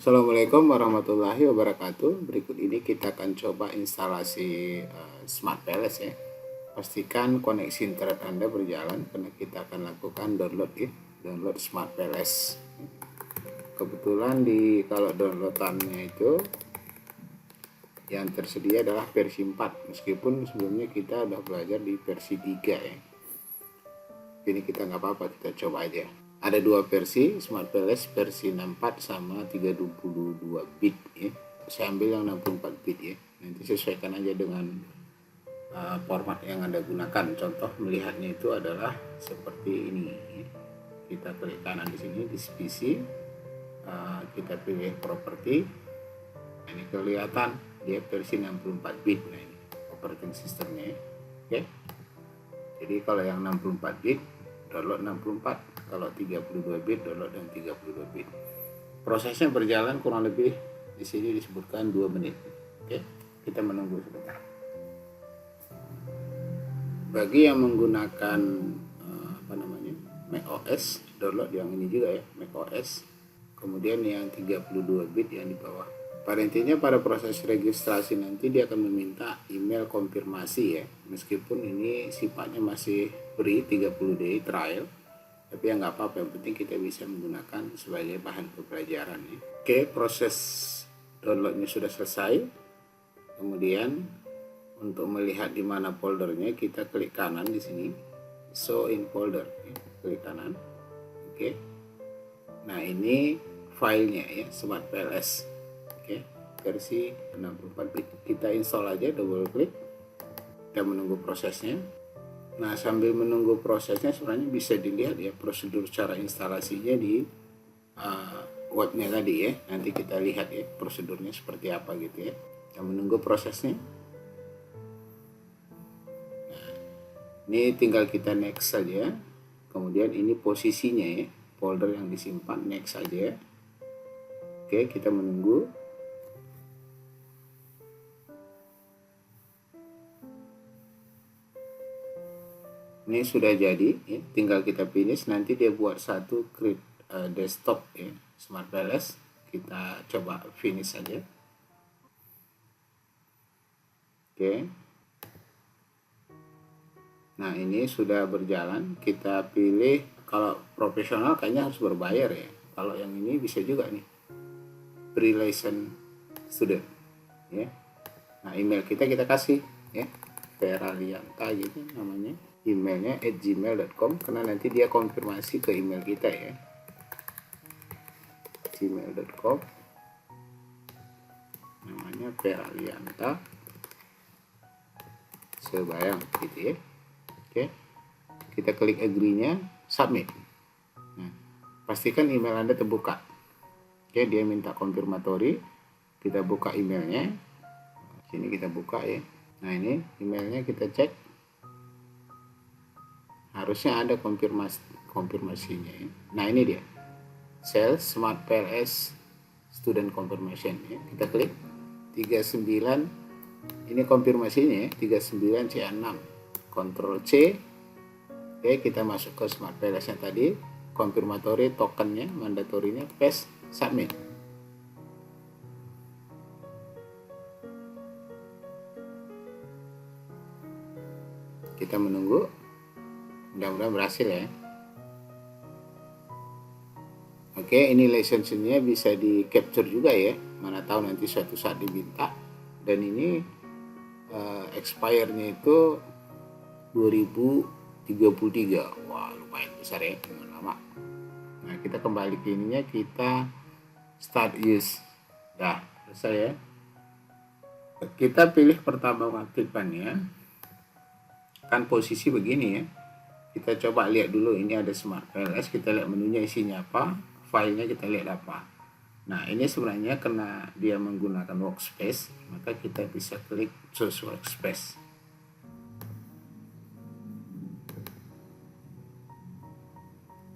Assalamualaikum warahmatullahi wabarakatuh. Berikut ini kita akan coba instalasi Smart PLS ya. Pastikan koneksi internet Anda berjalan karena kita akan lakukan download Smart PLS. Kebetulan kalau downloadannya itu yang tersedia adalah versi 4, meskipun sebelumnya kita udah belajar di versi 3 ya. Ini kita nggak apa-apa, kita coba aja. Ada dua versi Smart PLS, versi 64 sama 322 bit ya. Saya ambil yang 64 bit ya. Nanti sesuaikan aja dengan format yang Anda gunakan. Contoh melihatnya itu adalah seperti ini ya. Kita klik kanan di sini di PC, kita pilih properti. Ini kelihatan dia versi 64 bit. Nah, ini operating systemnya ya. Oke. Jadi kalau yang 64 bit download 64, kalau 32 bit download dan 32 bit. Prosesnya berjalan kurang lebih di sini disebutkan 2 menit. Oke, kita menunggu sebentar. Bagi yang menggunakan macOS, download yang ini juga ya, macOS. Kemudian yang 32 bit yang di bawah. Pada intinya pada proses registrasi nanti dia akan meminta email konfirmasi ya. Meskipun ini sifatnya masih free 30 day trial, tapi ya nggak apa-apa, yang penting kita bisa menggunakan sebagai bahan pembelajaran ya. Oke, proses downloadnya sudah selesai. Kemudian untuk melihat di mana foldernya, kita klik kanan di sini, show in folder ya. Klik kanan. Oke. Nah, ini filenya ya, Smart PLS. Oke, versi 64 bit. Kita install aja, double klik. Kita menunggu prosesnya. Nah, sambil menunggu prosesnya sebenarnya bisa dilihat ya prosedur cara instalasinya di webnya tadi ya. Nanti kita lihat ya prosedurnya seperti apa gitu ya. Kita menunggu prosesnya. Nah, ini tinggal kita next saja. Kemudian ini posisinya ya, folder yang disimpan, next saja. Oke, kita menunggu. Ini sudah jadi ya, tinggal kita finish. Nanti dia buat satu create desktop ya, Smart PLS. Kita coba finish saja. Oke. Nah, ini sudah berjalan. Kita pilih, kalau profesional kayaknya harus berbayar ya. Kalau yang ini bisa juga nih, free license student ya. Nah, email kita kasih ya, Feralianta gitu namanya. Emailnya @gmail.com, karena nanti dia konfirmasi ke email kita ya, gmail.com, namanya Feralianta Sebayang gitu ya. Oke, kita klik agree-nya, submit. Nah, pastikan email Anda terbuka. Oke, dia minta konfirmatory, kita buka emailnya. Sini kita buka ya. Nah, ini emailnya kita cek. Harusnya ada konfirmasinya ya. Nah, ini dia, sales Smart PLS student confirmation ya. Kita klik 39, ini konfirmasinya ya, 39C6, Ctrl C. Oke, kita masuk ke Smart PLS nya tadi, konfirmatory tokennya, mandatorinya, paste, submit. Kita menunggu. Mudah-mudahan berhasil ya. Oke, ini lisensinya bisa di capture juga ya, mana tahu nanti suatu saat diminta. Dan ini expire-nya itu 2033. Wah, lumayan besar ya, lama. Nah, kita kembali ke ininya, kita start use. Dah selesai ya. Kita pilih pertama aktifkannya, kan posisi begini ya. Kita coba lihat dulu, ini ada Smart PLS, kita lihat menunya isinya apa, filenya kita lihat apa. Nah, ini sebenarnya karena dia menggunakan workspace, maka kita bisa klik choose workspace.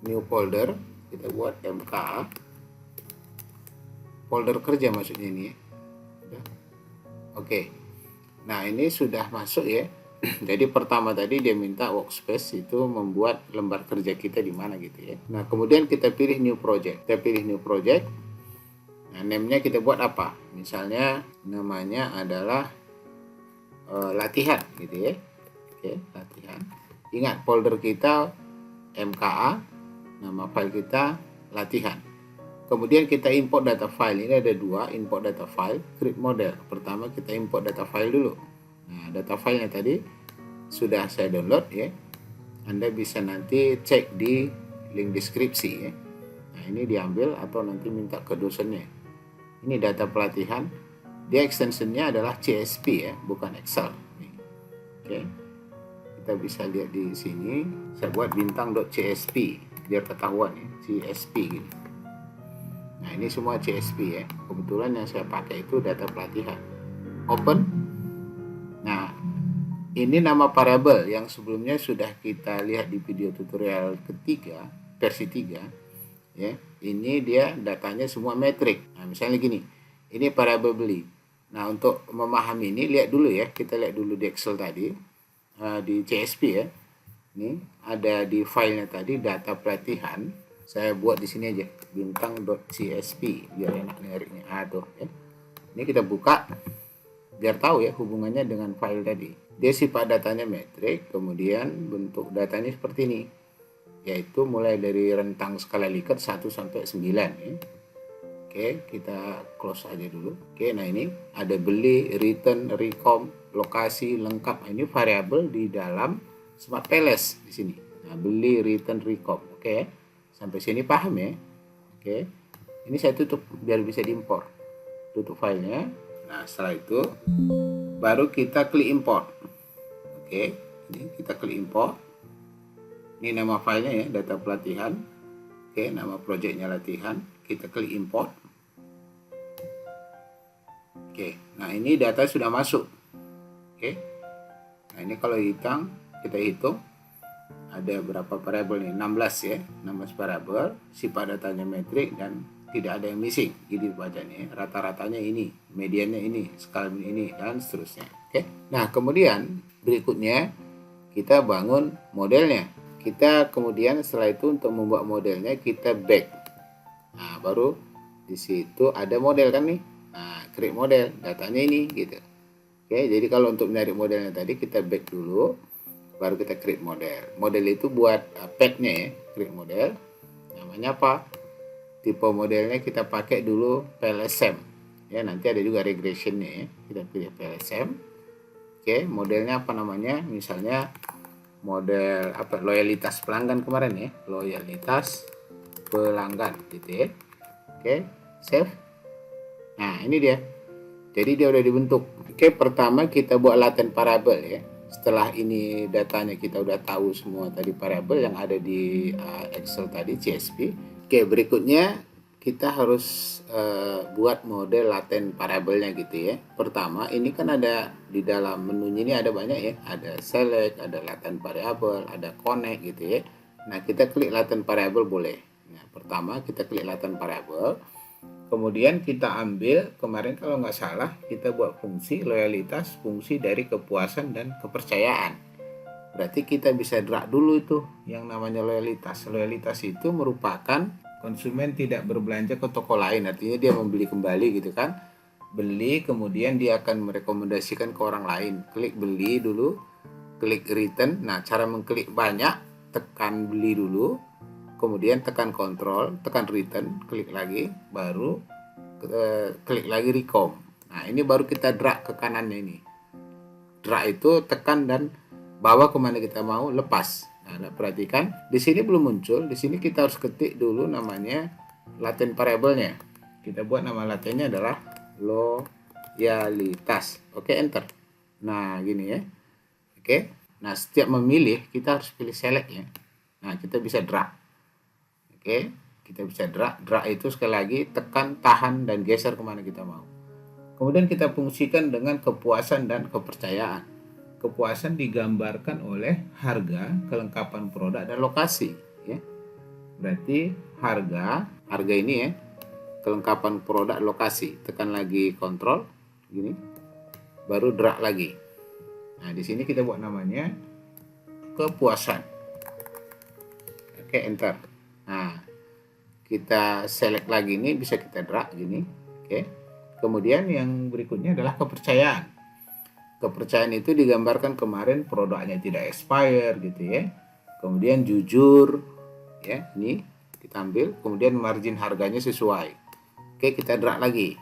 New folder, kita buat MK, folder kerja maksudnya ini ya. Oke. Nah, ini sudah masuk ya. Jadi pertama tadi dia minta workspace itu membuat lembar kerja kita di mana gitu ya. Nah, kemudian kita pilih new project. Kita pilih new project. Nah, name-nya kita buat apa? Misalnya namanya adalah latihan gitu ya. Oke, latihan. Ingat folder kita MKA, nama file kita latihan. Kemudian kita import data file. Ini ada dua, import data file, create model. Pertama kita import data file dulu. Nah, data filenya tadi sudah saya download ya. Anda bisa nanti cek di link deskripsi ya. Nah, ini diambil atau nanti minta ke dosennya. Ini data pelatihan. Dia extensionnya adalah CSV ya, bukan Excel. Oke. Kita bisa lihat di sini. Saya buat bintang.csv biar ketahuan ya, CSV gitu. Nah, ini semua CSV ya. Kebetulan yang saya pakai itu data pelatihan. Open. Nah, ini nama variabel yang sebelumnya sudah kita lihat di video tutorial ketiga, versi 3 ya. Ini dia datanya semua metrik. Nah, misalnya gini. Ini variabel beli. Nah, untuk memahami ini lihat dulu ya. Kita lihat dulu di Excel tadi. Di CSV ya. Ini ada di filenya tadi data pelatihan. Saya buat di sini aja bintang.csv biar enak nyarinya. Tuh ya. Ini kita buka biar tahu ya hubungannya dengan file tadi. Dia sifat datanya metrik, kemudian bentuk datanya seperti ini. Yaitu mulai dari rentang skala Likert 1 sampai 9 ya. Oke, kita close aja dulu. Oke, nah ini ada beli, return, recom, lokasi, lengkap. Ini variabel di dalam Smart PLS di sini. Nah, beli, return, recom. Oke, sampai sini paham ya? Oke, ini saya tutup biar bisa diimpor. Tutup filenya. Nah, setelah itu baru kita klik import. Oke, ini kita klik import. Ini nama filenya ya, data pelatihan. Oke, nama projectnya latihan. Kita klik import. Oke, nah ini data sudah masuk. Oke, nah ini kalau kita hitung ada berapa variabel nih? 16 ya, 16 variabel. Sifat datanya metrik dan tidak ada yang missing. Jadi bacanya rata-ratanya ini, mediannya ini, skala ini dan seterusnya. Oke, nah kemudian berikutnya kita bangun modelnya. Kita kemudian setelah itu untuk membuat modelnya kita back. Nah, baru di situ ada model kan nih. Nah, create model, datanya ini gitu. Oke, jadi kalau untuk mencari modelnya tadi kita back dulu, baru kita create model. Model itu buat pack-nya ya, create model. Namanya apa? Tipe modelnya kita pakai dulu PLSM. Ya, nanti ada juga regressionnya ya. Kita pilih PLSM. Oke, modelnya apa namanya? Misalnya model apa? Loyalitas pelanggan kemarin ya, loyalitas pelanggan gitu ya. Oke, save. Nah, ini dia. Jadi dia udah dibentuk. Oke, pertama kita buat latent variable ya. Setelah ini datanya kita udah tahu semua tadi variabel yang ada di Excel tadi CSV. Oke, berikutnya kita harus buat model latent variabelnya gitu ya. Pertama, ini kan ada di dalam menunya ini ada banyak ya. Ada select, ada latent variable, ada connect gitu ya. Nah, kita klik latent variable boleh. Nah, pertama kita klik latent variable, kemudian kita ambil kemarin kalau nggak salah kita buat fungsi loyalitas, fungsi dari kepuasan dan kepercayaan. Berarti kita bisa drag dulu itu yang namanya loyalitas. Loyalitas itu merupakan konsumen tidak berbelanja ke toko lain, artinya dia membeli kembali gitu kan. Beli kemudian dia akan merekomendasikan ke orang lain. Klik beli dulu, klik return. Nah, cara mengklik banyak, tekan beli dulu. Kemudian tekan kontrol, tekan return, klik lagi, baru klik lagi recom. Nah, ini baru kita drag ke kanannya ini. Drag itu tekan dan bawa kemana kita mau, lepas. Nah, perhatikan, di sini belum muncul. Di sini kita harus ketik dulu namanya latent variable-nya. Kita buat nama latennya adalah loyalitas. Oke, enter. Nah, gini ya. Oke. Nah, setiap memilih kita harus pilih select ya. Nah, kita bisa drag. Oke, kita bisa drag. Drag itu sekali lagi tekan, tahan, dan geser kemana kita mau. Kemudian kita fungsikan dengan kepuasan dan kepercayaan. Kepuasan digambarkan oleh harga, kelengkapan produk, dan lokasi. Ya. Berarti harga ini ya, kelengkapan produk, lokasi. Tekan lagi kontrol, gini, baru drag lagi. Nah, di sini kita buat namanya kepuasan. Oke, enter. Nah, kita select lagi ini, bisa kita drag gini. Oke. Kemudian yang berikutnya adalah kepercayaan. Kepercayaan itu digambarkan kemarin produknya tidak expire gitu ya. Kemudian jujur ya, ini ditampil, kemudian margin harganya sesuai. Oke, kita drag lagi.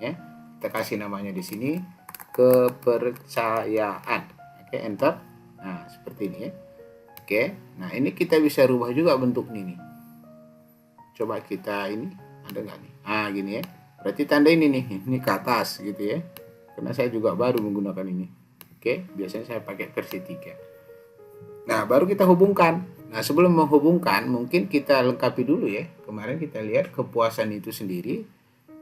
Ya. Kita kasih namanya di sini kepercayaan. Oke, enter. Nah, seperti ini ya. Oke. Nah, ini kita bisa rubah juga bentuknya nih. Coba kita ini ada nggak nih? Ah, gini ya. Berarti tanda ini nih, ini ke atas gitu ya. Karena saya juga baru menggunakan ini. Oke, biasanya saya pakai versi 3. Nah, baru kita hubungkan. Nah, sebelum menghubungkan, mungkin kita lengkapi dulu ya. Kemarin kita lihat kepuasan itu sendiri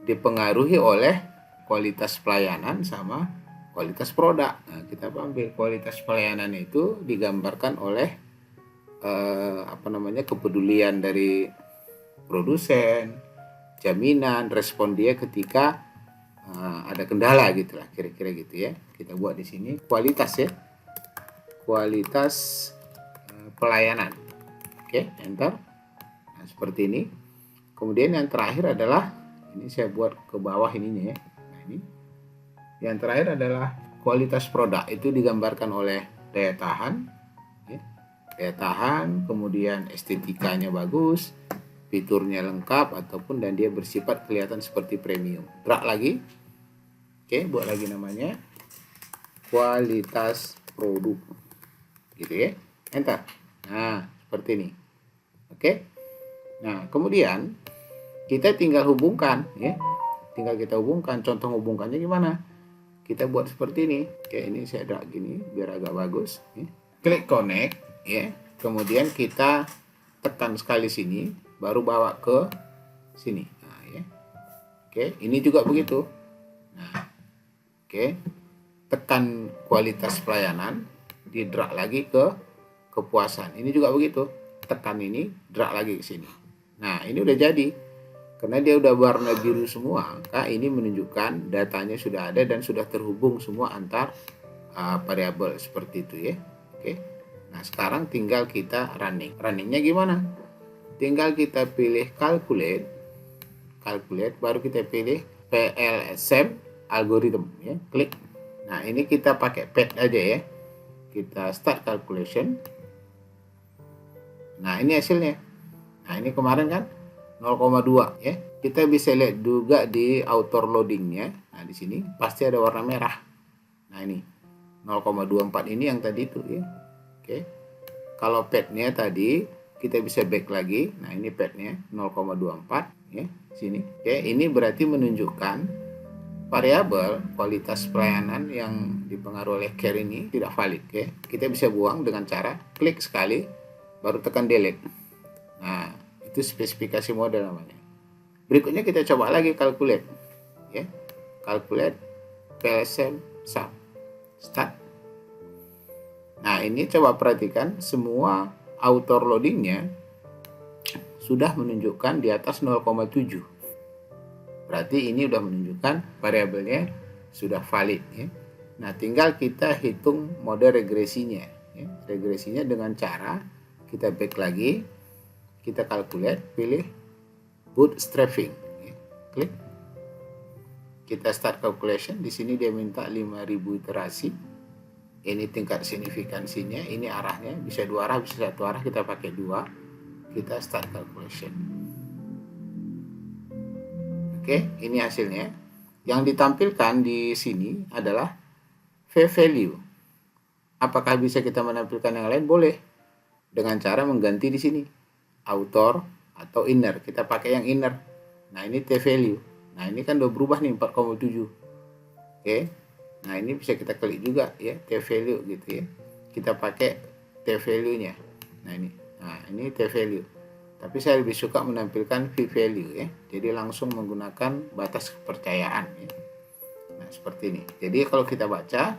dipengaruhi oleh kualitas pelayanan sama kualitas produk. Nah, kita ambil kualitas pelayanan itu digambarkan oleh kepedulian dari produsen, jaminan, respon dia ketika ada kendala gitu lah, kira-kira gitu ya. Kita buat di sini kualitas ya, kualitas pelayanan. Oke, enter. Nah, seperti ini. Kemudian yang terakhir adalah ini saya buat ke bawah ininya ya. Nah, ini yang terakhir adalah kualitas produk, itu digambarkan oleh daya tahan ya. Daya tahan, kemudian estetikanya bagus, fiturnya lengkap ataupun dan dia bersifat kelihatan seperti premium. Drag lagi. Oke, buat lagi namanya kualitas produk. Gitu ya. Enter. Nah, seperti ini. Oke. Nah, kemudian kita tinggal hubungkan ya. Tinggal kita hubungkan. Contoh hubungkannya gimana? Kita buat seperti ini. Oke, ini saya drag gini biar agak bagus ya. Klik connect ya. Kemudian kita tekan sekali sini, baru bawa ke sini. Nah, ya. Oke, ini juga begitu. Nah, oke, tekan kualitas pelayanan, di drag lagi ke kepuasan. Ini juga begitu. Tekan ini, drag lagi ke sini. Nah, ini udah jadi. Karena dia udah warna biru semua, maka ini menunjukkan datanya sudah ada dan sudah terhubung semua antar variabel seperti itu ya. Oke. Nah, sekarang tinggal kita running. Runningnya gimana? Tinggal kita pilih calculate, baru kita pilih PLSM algorithm ya, klik. Nah, ini kita pakai pad aja ya. Kita start calculation. Nah, ini hasilnya. Nah, ini kemarin kan 0,2 ya. Kita bisa lihat juga di auto loadingnya. Nah, di sini pasti ada warna merah. Nah, ini 0,24 ini yang tadi itu ya. Oke. Kalau padnya tadi kita bisa back lagi. Nah, ini padnya 0,24 ya, sini. Oke, ini berarti menunjukkan variabel kualitas pelayanan yang dipengaruhi oleh care ini tidak valid ya. Kita bisa buang dengan cara klik sekali baru tekan delete. Nah, itu spesifikasi model namanya. Berikutnya kita coba lagi calculate ya. Calculate PLSM sum start. Nah, ini coba perhatikan semua auto loadingnya sudah menunjukkan di atas 0,7. Berarti ini sudah menunjukkan variabelnya sudah valid ya. Nah, tinggal kita hitung mode regresinya ya. Regresinya dengan cara kita back lagi, kita calculate, pilih bootstrapping ya. Klik. Kita start calculation. Di sini dia minta 5000 iterasi. Ini tingkat signifikansinya, ini arahnya bisa dua arah, bisa satu arah, kita pakai dua. Kita start calculation. Oke, ini hasilnya. Yang ditampilkan di sini adalah v-value. Apakah bisa kita menampilkan yang lain? Boleh. Dengan cara mengganti di sini. Outer atau inner. Kita pakai yang inner. Nah, ini t-value. Nah, ini kan udah berubah nih 4,7. Oke. Nah, ini bisa kita klik juga ya, t-value gitu ya. Kita pakai t-value-nya. Nah, ini t-value. Tapi saya lebih suka menampilkan v-value ya. Jadi langsung menggunakan batas kepercayaan ya. Nah, seperti ini. Jadi kalau kita baca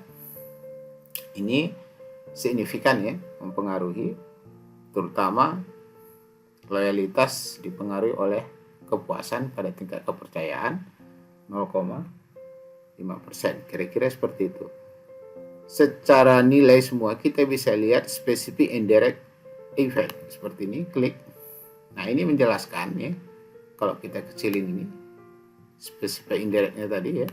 ini signifikan ya, mempengaruhi terutama loyalitas dipengaruhi oleh kepuasan pada tingkat kepercayaan 0,5%. Kira-kira seperti itu. Secara nilai semua kita bisa lihat specific indirect effect seperti ini, klik. Nah, ini menjelaskan ya. Kalau kita kecilin ini. spesifik indirectnya tadi ya.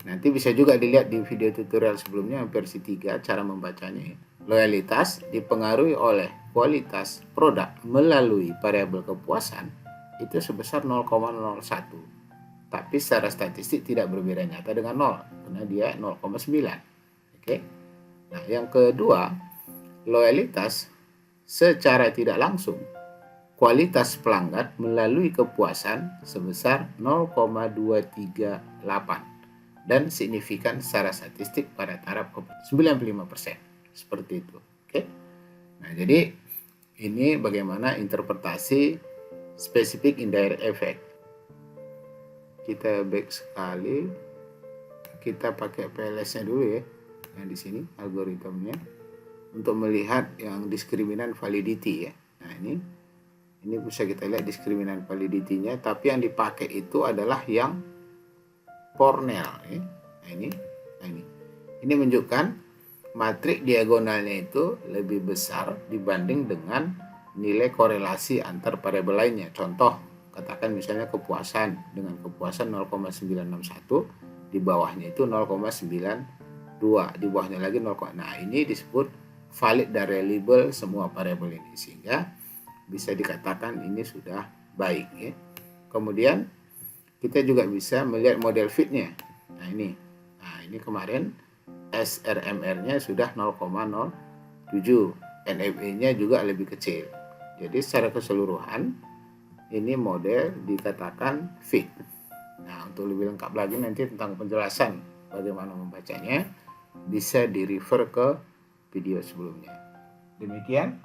Nanti bisa juga dilihat di video tutorial sebelumnya versi 3 cara membacanya. Loyalitas dipengaruhi oleh kualitas produk melalui variabel kepuasan itu sebesar 0,01. Tapi secara statistik tidak berbeda nyata dengan 0 karena dia 0,9. Oke. Nah, yang kedua, loyalitas secara tidak langsung kualitas pelanggan melalui kepuasan sebesar 0,238 dan signifikan secara statistik pada taraf 95%. Seperti itu. Oke. Nah, jadi ini bagaimana interpretasi spesifik indirect effect. Kita back sekali. Kita pakai PLS-nya dulu ya. Yang di sini algoritmnya untuk melihat yang diskriminan validity ya. Nah, ini bisa kita lihat diskriminan validity-nya, tapi yang dipakai itu adalah yang Cornell ya. Ini menunjukkan matriks diagonalnya itu lebih besar dibanding dengan nilai korelasi antar variabel lainnya. Contoh, katakan misalnya kepuasan dengan kepuasan 0,961, di bawahnya itu 0,92, di bawahnya lagi 0. Nah, ini disebut valid dan reliable semua variabel ini, sehingga bisa dikatakan ini sudah baik ya. Kemudian kita juga bisa melihat model fitnya. Nah, ini kemarin SRMR-nya sudah 0,07, NFA-nya juga lebih kecil. Jadi secara keseluruhan ini model dikatakan fit. Nah, untuk lebih lengkap lagi nanti tentang penjelasan bagaimana membacanya bisa di-refer ke video sebelumnya. Demikian,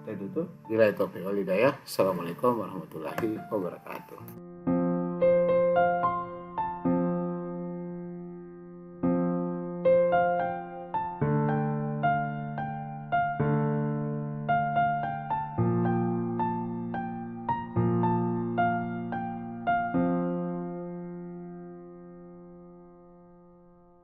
kita tutup. Wabillahi taufiq wal hidayah. Assalamualaikum warahmatullahi wabarakatuh.